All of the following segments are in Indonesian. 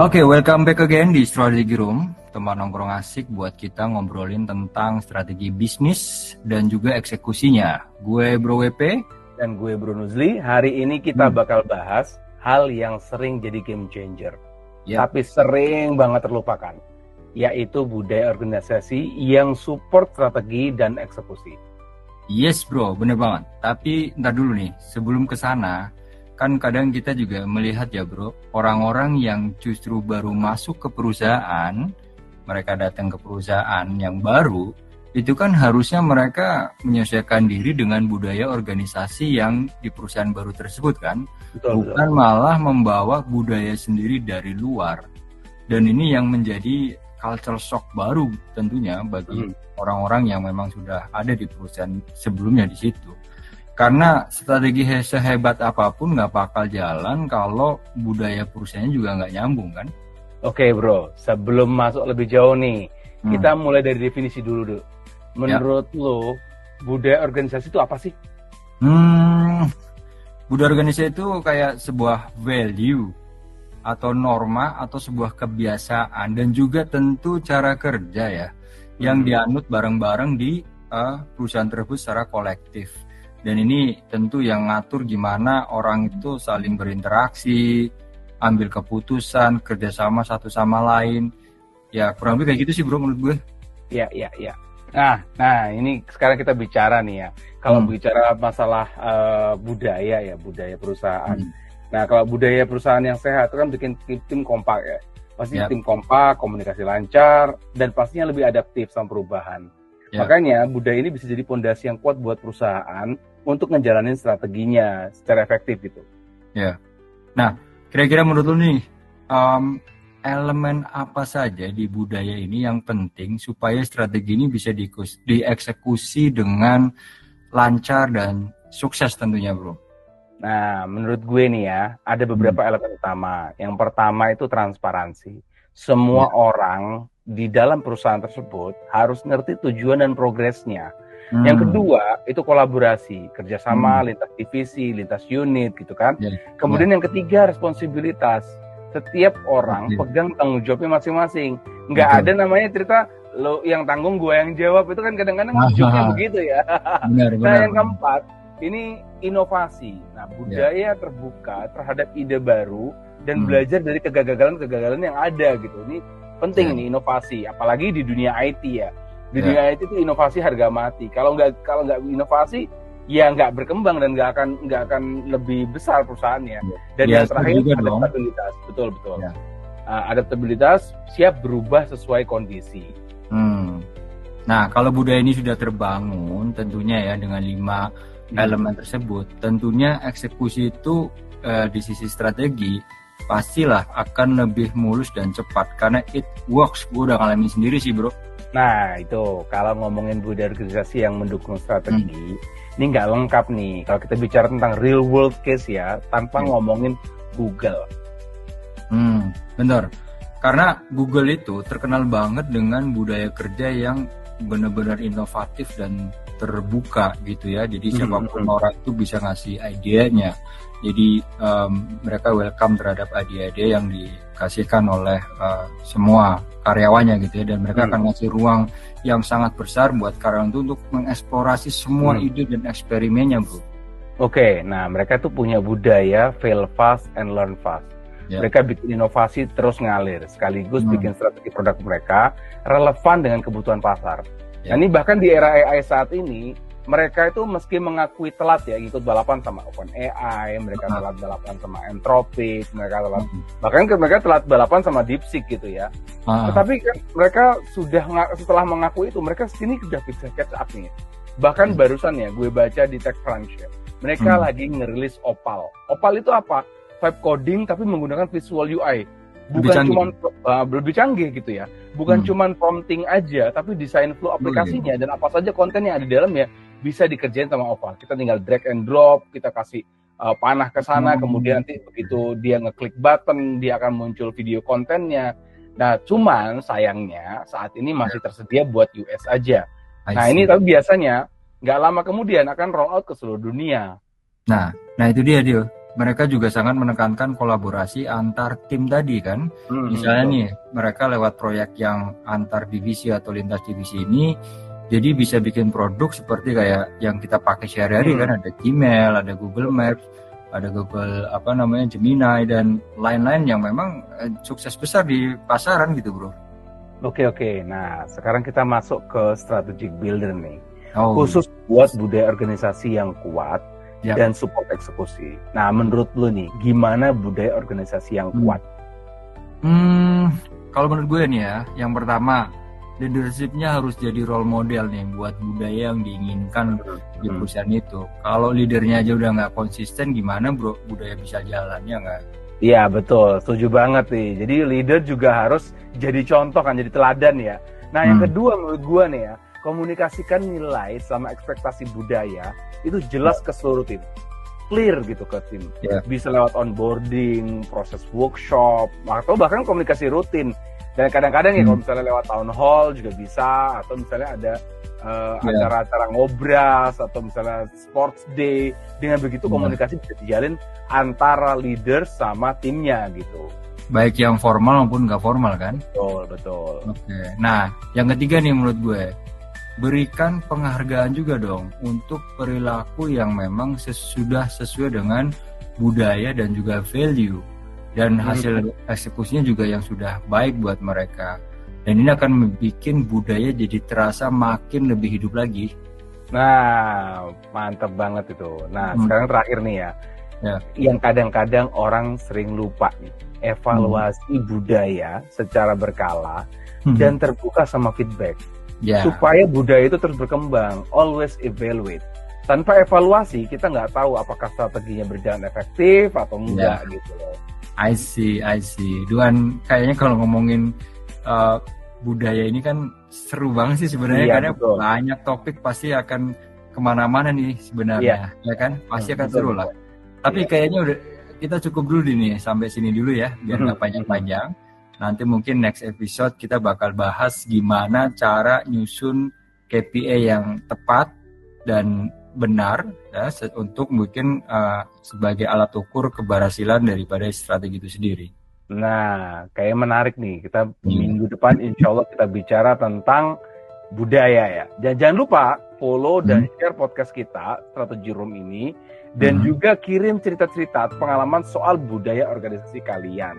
Oke, welcome back again di Strategy Room, tempat nongkrong asik buat kita ngobrolin tentang strategi bisnis dan juga eksekusinya. Gue Bro WP dan gue Bro Nuzli. Hari ini kita bakal bahas hal yang sering jadi game changer, tapi sering banget terlupakan, yaitu budaya organisasi yang support strategi dan eksekusi. Yes bro, bener banget. Tapi ntar dulu nih, sebelum ke sana, kan kadang kita juga melihat ya bro, orang-orang yang justru baru masuk ke perusahaan, mereka datang ke perusahaan yang baru, itu kan harusnya mereka menyesuaikan diri dengan budaya organisasi yang di perusahaan baru tersebut kan, bukan malah membawa budaya sendiri dari luar. Dan ini yang menjadi culture shock baru tentunya bagi orang-orang yang memang sudah ada di perusahaan sebelumnya di situ. Karena strategi sehebat apapun nggak bakal jalan kalau budaya perusahaannya juga nggak nyambung kan? Oke bro, sebelum masuk lebih jauh nih, kita mulai dari definisi dulu. Menurut lo, budaya organisasi itu apa sih? Budaya organisasi itu kayak sebuah value atau norma atau sebuah kebiasaan dan juga tentu cara kerja ya yang dianut bareng-bareng di perusahaan tersebut secara kolektif. Dan ini tentu yang ngatur gimana orang itu saling berinteraksi, ambil keputusan, kerjasama satu sama lain. Ya kurang lebih kayak gitu sih bro menurut gue. Iya. Nah ini sekarang kita bicara nih ya. Kalau bicara masalah budaya perusahaan. Nah kalau budaya perusahaan yang sehat itu kan bikin tim kompak ya. Pasti tim kompak, komunikasi lancar, dan pastinya lebih adaptif sama perubahan. Makanya budaya ini bisa jadi fondasi yang kuat buat perusahaan untuk ngejalanin strateginya secara efektif gitu. Ya. Nah, kira-kira menurut lu nih, elemen apa saja di budaya ini yang penting supaya strategi ini bisa dieksekusi dengan lancar dan sukses tentunya, bro? Nah, menurut gue nih ya, ada beberapa elemen utama. Yang pertama itu transparansi. Semua orang di dalam perusahaan tersebut harus ngerti tujuan dan progresnya. Yang kedua itu kolaborasi, kerjasama lintas divisi, lintas unit gitu kan. Kemudian yang ketiga responsibilitas. Setiap orang pegang tanggung jawabnya masing-masing. Nggak ada namanya cerita lo yang tanggung gue yang jawab, itu kan kadang-kadang joknya begitu ya. Benar. Nah yang keempat ini inovasi. Nah budaya terbuka terhadap ide baru dan belajar dari kegagalan-kegagalan yang ada gitu. Ini penting ini inovasi, apalagi di dunia IT ya. Di dunia IT itu inovasi harga mati. Kalau nggak inovasi, ya nggak berkembang dan nggak akan lebih besar perusahaannya. Dan yang terakhir adaptabilitas, betul. Adaptabilitas, siap berubah sesuai kondisi. Nah, kalau budaya ini sudah terbangun, tentunya ya dengan 5 elemen tersebut, tentunya eksekusi itu di sisi strategi pastilah akan lebih mulus dan cepat karena it works. Gue udah ngalamin sendiri sih bro. Nah itu kalau ngomongin budaya organisasi yang mendukung strategi, ini nggak lengkap nih kalau kita bicara tentang real world case ya tanpa ngomongin Google. Bener, karena Google itu terkenal banget dengan budaya kerja yang benar-benar inovatif dan terbuka gitu ya. Jadi siapapun orang itu bisa ngasih idenya. Jadi mereka welcome terhadap ide-ide yang dikasihkan oleh semua karyawannya gitu ya. Dan mereka akan ngasih ruang yang sangat besar buat karyawan itu untuk mengeksplorasi semua ide dan eksperimennya bro. Oke, nah mereka tuh punya budaya fail fast and learn fast. Mereka bikin inovasi terus ngalir, sekaligus bikin strategi produk mereka relevan dengan kebutuhan pasar. Nah ini bahkan di era AI saat ini, mereka itu meski mengakui telat ya ikut balapan sama OpenAI, mereka telat balapan sama Anthropic, bahkan mereka telat balapan sama DeepSeek gitu ya. Tetapi kan mereka sudah setelah mengakui itu, mereka sini sudah bisa catch up nih. Bahkan barusan ya gue baca di TechCrunch ya, mereka lagi ngerilis Opal. Opal itu apa? Vibe coding tapi menggunakan visual UI. Bukan cuma lebih canggih gitu ya. Bukan cuma prompting aja, tapi desain flow aplikasinya dan apa saja konten yang ada di dalamnya bisa dikerjain sama Opal. Kita tinggal drag and drop, kita kasih panah ke sana, kemudian nanti begitu dia ngeklik button, dia akan muncul video kontennya. Nah, cuman sayangnya saat ini masih tersedia buat US aja. Nah, ini tapi biasanya nggak lama kemudian akan roll out ke seluruh dunia. Nah itu dia. mereka juga sangat menekankan kolaborasi antar tim tadi kan. Misalnya nih, mereka lewat proyek yang antar divisi atau lintas divisi ini, jadi bisa bikin produk seperti kayak yang kita pakai sehari-hari kan, ada Gmail, ada Google Maps, ada Google Gemini dan lain-lain yang memang sukses besar di pasaran gitu, Bro. Oke. Nah, sekarang kita masuk ke strategic builder nih. Khusus buat budaya organisasi yang kuat dan support eksekusi. Nah, menurut lu nih, gimana budaya organisasi yang kuat? Kalau menurut gue nih ya, yang pertama, leadership-nya harus jadi role model nih buat budaya yang diinginkan di perusahaan itu. Kalau leadernya aja udah nggak konsisten, gimana bro budaya bisa jalan, ya nggak? Iya, betul. Setuju banget nih. Jadi leader juga harus jadi contoh kan, jadi teladan ya. Nah, yang kedua menurut gue nih ya, komunikasikan nilai sama ekspektasi budaya itu jelas ke seluruh tim, clear gitu ke tim. Bisa lewat onboarding, proses workshop, atau bahkan komunikasi rutin. Dan kadang-kadang ya kalau misalnya lewat town hall juga bisa, atau misalnya ada acara-acara ngobras, atau misalnya sports day. Dengan begitu komunikasi bisa dijalin antara leader sama timnya gitu. Baik yang formal maupun nggak formal kan? Betul. Oke. Nah, yang ketiga nih menurut gue, berikan penghargaan juga dong untuk perilaku yang memang sudah sesuai dengan budaya dan juga value, dan hasil eksekusinya juga yang sudah baik buat mereka, dan ini akan membuat budaya jadi terasa makin lebih hidup lagi. Nah, mantap banget itu. Nah, sekarang terakhir nih ya, yang kadang-kadang orang sering lupa nih, evaluasi budaya secara berkala dan terbuka sama feedback. Supaya budaya itu terus berkembang, always evaluate. Tanpa evaluasi, kita nggak tahu apakah strateginya berjalan efektif atau enggak gitu loh. I see. Duan, kayaknya kalau ngomongin budaya ini kan seru banget sih sebenarnya, karena banyak topik pasti akan kemana-mana nih sebenarnya, ya kan? Pasti akan seru lah. Tapi kayaknya udah kita cukup dulu nih, sampai sini dulu ya, biar nggak panjang-panjang. Nanti mungkin next episode kita bakal bahas gimana cara nyusun KPI yang tepat dan benar ya, untuk mungkin sebagai alat ukur keberhasilan daripada strategi itu sendiri. Nah, kayak menarik nih. Kita minggu depan insya Allah kita bicara tentang budaya ya. Dan jangan lupa follow dan share podcast kita, Strategi Room ini. Dan juga kirim cerita-cerita pengalaman soal budaya organisasi kalian.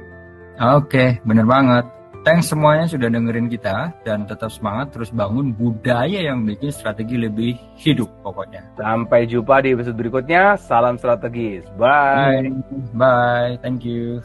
Oke, bener banget. Thanks semuanya sudah dengerin kita, dan tetap semangat terus bangun budaya yang bikin strategi lebih hidup pokoknya. Sampai jumpa di episode berikutnya. Salam strategis. Bye. Bye. Thank you.